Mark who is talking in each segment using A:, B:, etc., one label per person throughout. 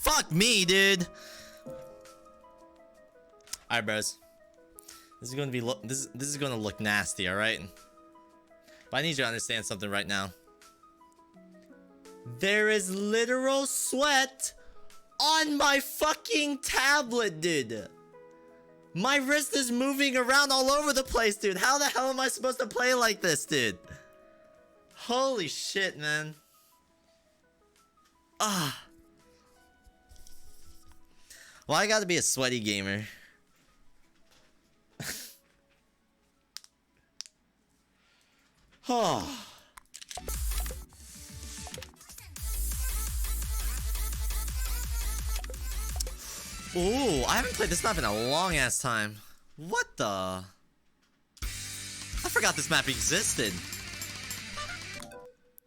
A: Fuck me, dude. Alright, bros. This is gonna be this is gonna look nasty, alright? But I need you to understand something right now. There is literal sweat on my fucking tablet, dude. My wrist is moving around all over the place, dude. How the hell am I supposed to play like this, dude? Holy shit, man. Ah. Well, I gotta be a sweaty gamer. Oh. Ooh, I haven't played this map in a long ass time. What the? I forgot this map existed.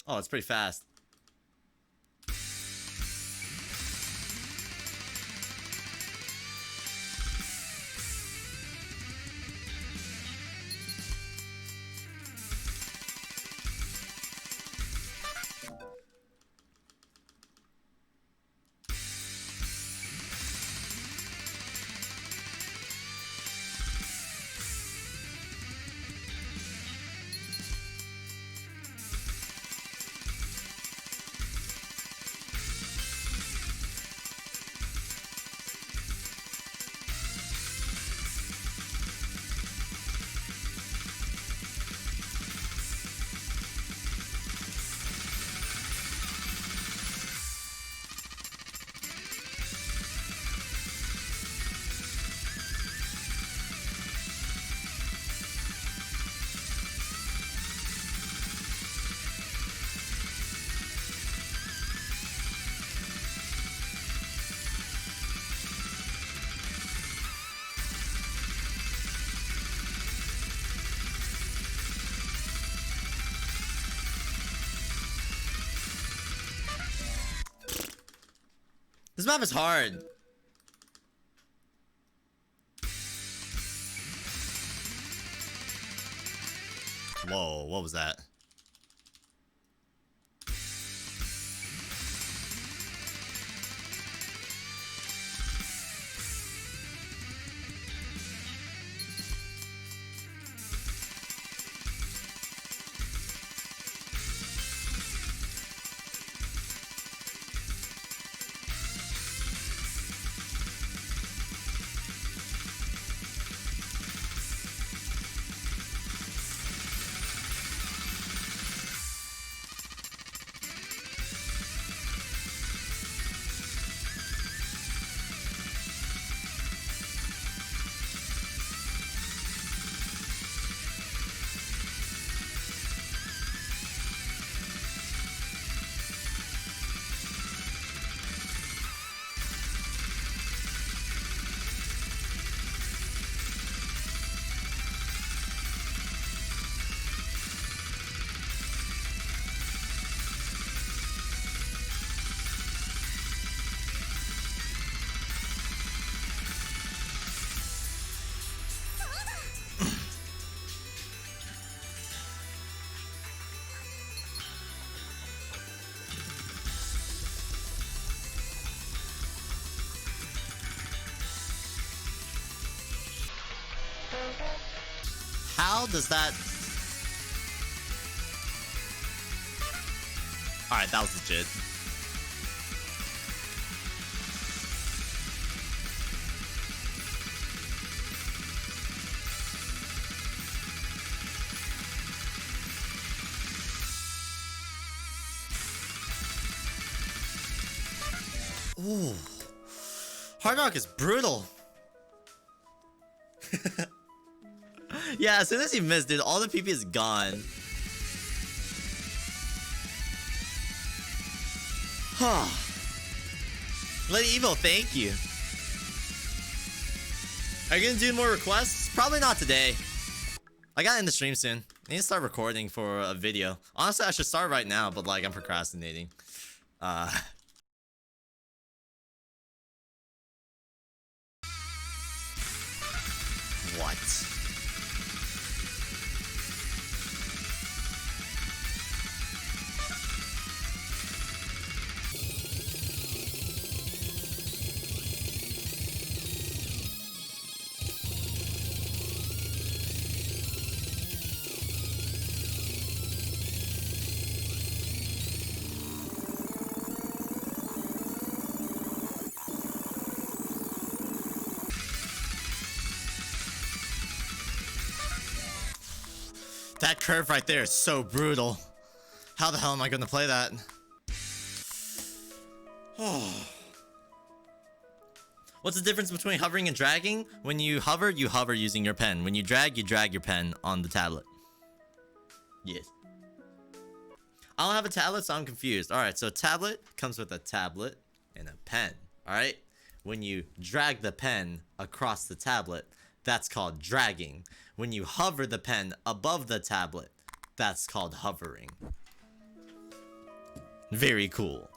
A: Oh, it's pretty fast. This map is hard. Whoa, what was that? How does that... Alright, that was legit. Ooh. Hard Rock is brutal. Yeah, as soon as you miss, dude, all the PP is gone. Lady Evo, thank you. Are you gonna do more requests? Probably not today. I gotta end the stream soon. I need to start recording for a video. Honestly, I should start right now, but like I'm procrastinating. What? That curve right there is so brutal. How the hell am I gonna play that? What's the difference between hovering and dragging? When you hover using your pen. When you drag your pen on the tablet. Yes. I don't have a tablet, so I'm confused. Alright, so a tablet comes with a tablet and a pen. Alright? When you drag the pen across the tablet, that's called dragging. When you hover the pen above the tablet, that's called hovering. Very cool.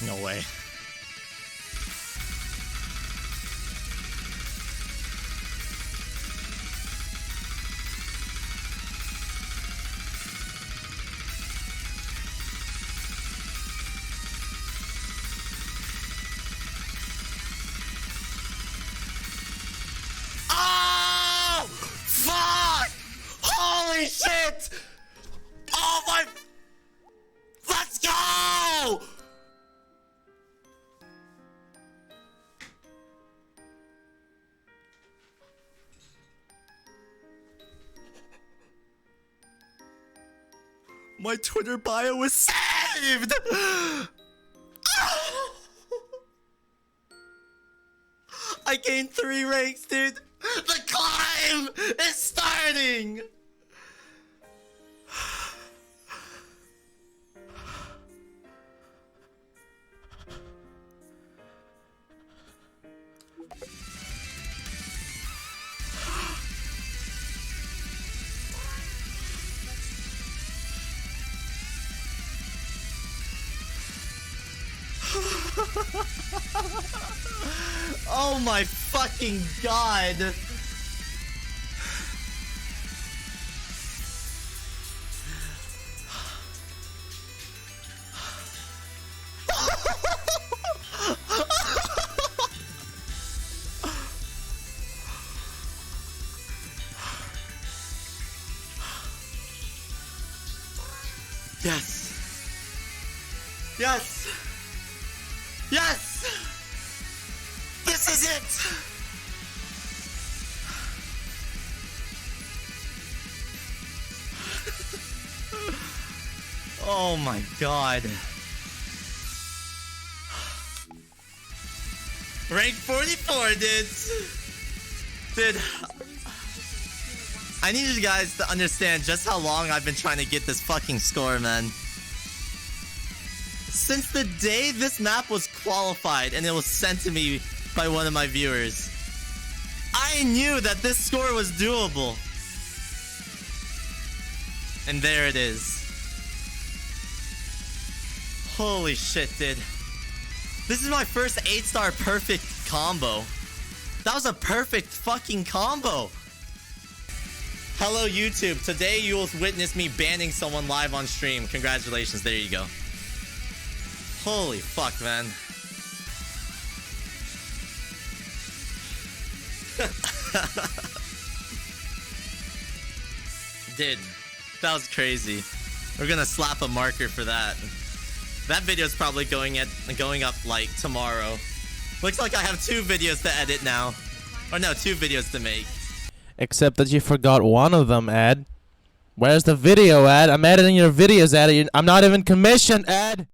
A: No way. Oh! Fuck! Holy shit! Oh my... Let's go! My Twitter bio was saved! I gained 3 ranks, dude! The climb is starting! Oh my fucking god! Yes. Yes. Yes. This is it. Oh my god. Rank 44, dudes. Dude. I need you guys to understand just how long I've been trying to get this fucking score, man. Since the day this map was qualified and it was sent to me by one of my viewers, I knew that this score was doable. And there it is. Holy shit, dude. This is my first 8-star perfect combo. That was a perfect fucking combo. Hello, YouTube. Today you will witness me banning someone live on stream. Congratulations. There you go. Holy fuck, man. Dude, that was crazy. We're gonna slap a marker for that. That video is probably going up like tomorrow. Looks like I have 2 videos to edit now. Or no, 2 videos to make.
B: Except that you forgot one of them, Ed. Where's the video, Ed? I'm editing your videos, Ed. I'm not even commissioned, Ed.